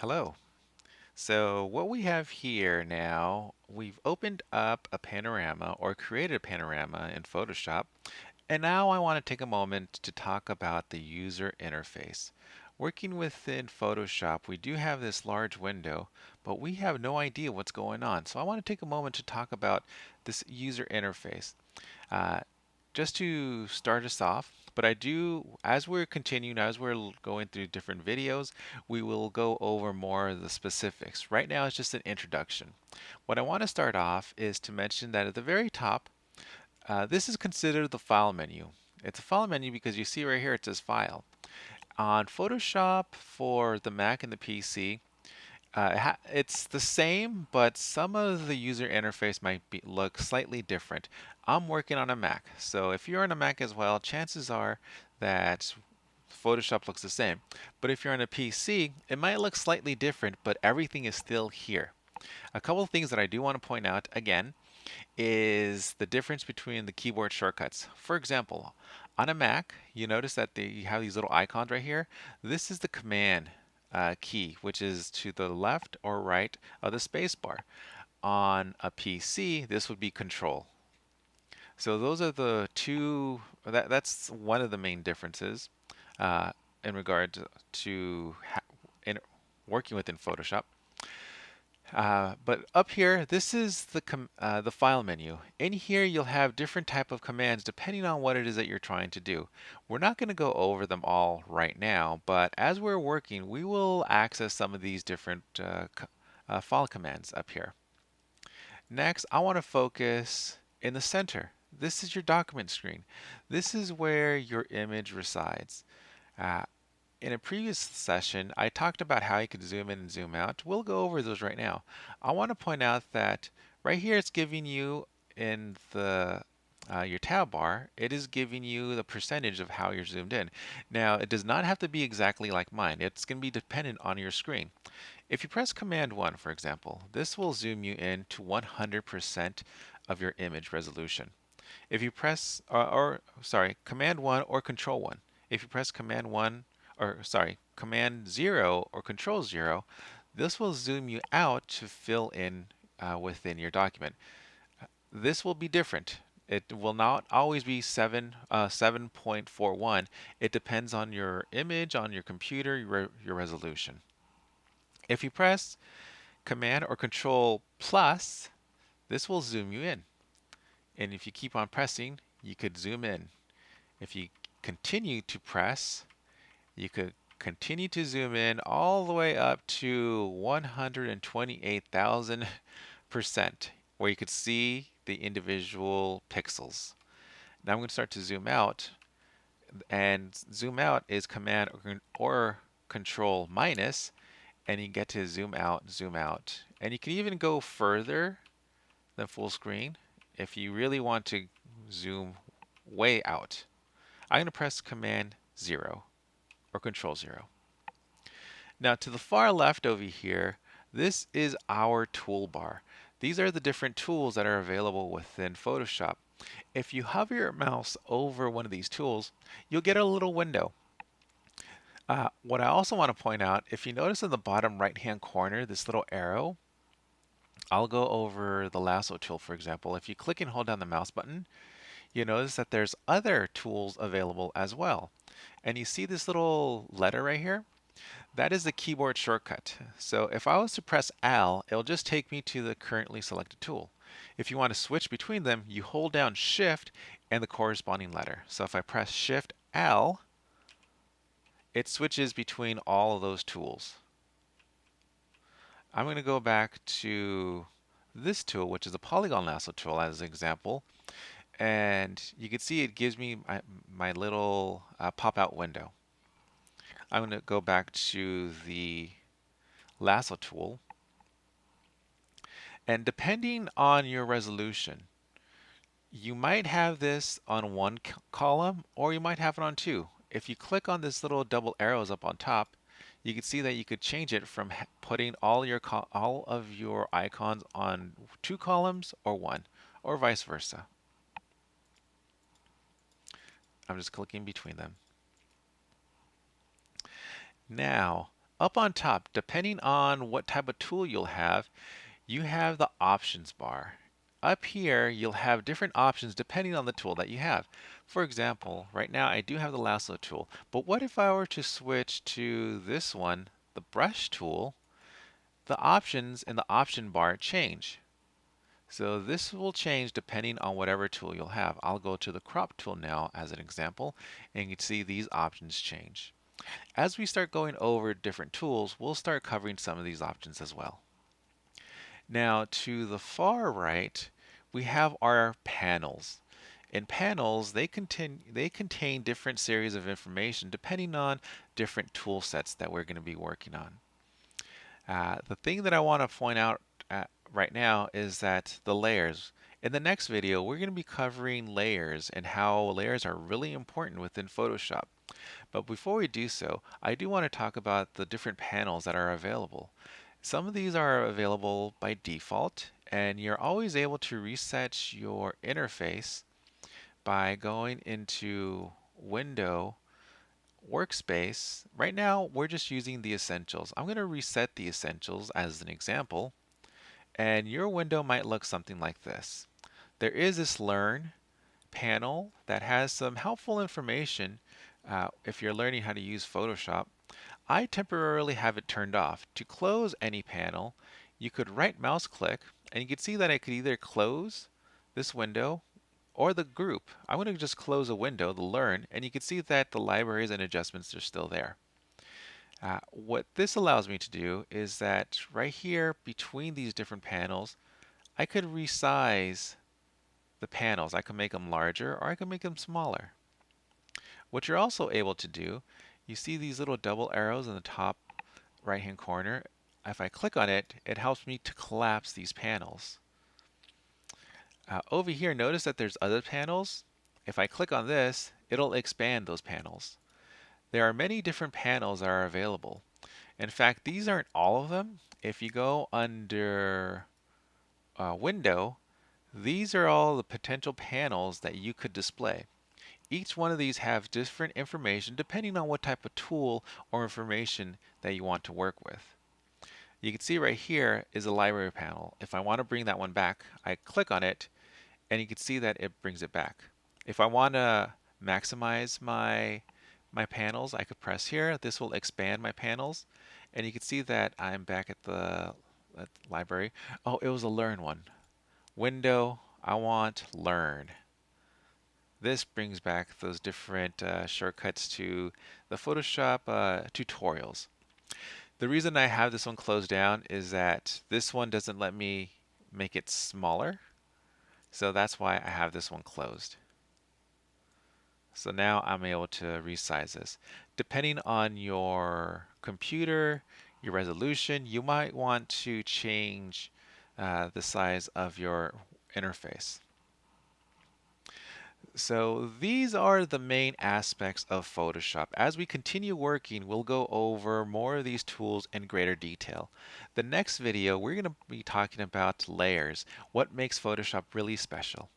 Hello. So what we have here now, we've opened up a panorama or created a panorama in Photoshop, and now I want to take a moment to talk about the user interface. Working within Photoshop, we do have this large window, but we have no idea what's going on. So I want to take a moment to talk about this user interface. Uh, just to start us off, but I do, as we're continuing, as we're going through different videos, we will go over more of the specifics. Right now, it's just an introduction. What I want to start off is to mention that at the very top, this is considered the file menu. It's a file menu because you see right here it says file. On Photoshop for the Mac and the PC, it's the same, but some of the user interface might look slightly different. I'm working on a Mac, so if you're on a Mac as well, chances are that Photoshop looks the same. But if you're on a PC, it might look slightly different, but everything is still here. A couple of things that I do want to point out again is the difference between the keyboard shortcuts. For example, on a Mac, you notice that you have these little icons right here. This is the command key, which is to the left or right of the spacebar. On a PC, this would be control. So those are the two, that's one of the main differences in regard to in working within Photoshop. But up here, this is the file menu. In here, you'll have different type of commands depending on what it is that you're trying to do. We're not going to go over them all right now, but as we're working, we will access some of these different file commands up here. Next, I want to focus in the center. This is your document screen. This is where your image resides. Uh, in a previous session, I talked about how you could zoom in and zoom out. We'll go over those right now. I want to point out that right here it's giving you in the your tab bar, it is giving you the percentage of how you're zoomed in. Now, it does not have to be exactly like mine. It's going to be dependent on your screen. If you press Command 1, for example, this will zoom you in to 100% of your image resolution. If you press, sorry, Command 1 or Control 1. If you press Command 1, or sorry, Command 0 or Control 0, this will zoom you out to fill in within your document. This will be different. It will not always be 7.41. It depends on your image, on your computer, your resolution. If you press Command or Control plus, this will zoom you in. And if you keep on pressing, you could zoom in. If you continue to press, you could continue to zoom in all the way up to 128,000%, where you could see the individual pixels. Now I'm going to start to zoom out, and zoom out is Command or Control minus, and you get to zoom out, zoom out. And you can even go further than full screen if you really want to zoom way out. I'm going to press Command 0 or Control 0. Now to the far left over here, this is our toolbar. These are the different tools that are available within Photoshop. If you hover your mouse over one of these tools, you'll get a little window. What I also want to point out, if you notice in the bottom right hand corner, this little arrow, I'll go over the lasso tool, for example. If you click and hold down the mouse button, you notice that there's other tools available as well. And you see this little letter right here? That is the keyboard shortcut. So if I was to press L, it'll just take me to the currently selected tool. If you want to switch between them, you hold down Shift and the corresponding letter. So if I press Shift L, it switches between all of those tools. I'm going to go back to this tool, which is the polygon lasso tool as an example. And you can see it gives me my little pop-out window. I'm going to go back to the lasso tool. And depending on your resolution, you might have this on one column or you might have it on two. If you click on this little double arrows up on top, you can see that you could change it from putting all of your icons on two columns or one, or vice versa. I'm just clicking between them. Now, Up on top, depending on what type of tool you'll have, you have the options bar. Up here, you'll have different options depending on the tool that you have. For example, right now I do have the lasso tool, but what if I were to switch to this one, the brush tool? The options in the option bar change. So this will change depending on whatever tool you'll have. I'll go to the crop tool now as an example, and you can see these options change. As we start going over different tools, we'll start covering some of these options as well. Now to the far right, we have our panels. In panels, they contain different series of information depending on different tool sets that we're going to be working on. The thing that I want to point out right now is that the layers. In the next video, we're going to be covering layers and how layers are really important within Photoshop. But before we do so, I do want to talk about the different panels that are available. Some of these are available by default, and you're always able to reset your interface by going into Window, Workspace. Right now, we're just using the essentials. I'm going to reset the essentials as an example, and your window might look something like this. There is this Learn panel that has some helpful information if you're learning how to use Photoshop. I temporarily have it turned off. To close any panel, you could right mouse click, and you can see that I could either close this window or the group. I'm going to just close a window, the Learn, and you can see that the libraries and adjustments are still there. What this allows me to do is that right here between these different panels, I could resize the panels. I can make them larger or I can make them smaller. What you're also able to do, you see these little double arrows in the top right hand corner. If I click on it, it helps me to collapse these panels. Over here, notice that there's other panels. If I click on this, it'll expand those panels. There are many different panels that are available. In fact, these aren't all of them. If you go under Window, these are all the potential panels that you could display. Each one of these have different information depending on what type of tool or information that you want to work with. You can see right here is a library panel. If I want to bring that one back, I click on it and you can see that it brings it back. If I want to maximize my panels, I could press here. This will expand my panels, and you can see that I'm back at the library. Oh, it was a Learn one. Window, I want Learn. This brings back those different shortcuts to the Photoshop tutorials. The reason I have this one closed down is that this one doesn't let me make it smaller. So that's why I have this one closed. So now I'm able to resize this. Depending on your computer, your resolution, you might want to change the size of your interface. So these are the main aspects of Photoshop. As we continue working, we'll go over more of these tools in greater detail. The next video, we're going to be talking about layers, what makes Photoshop really special.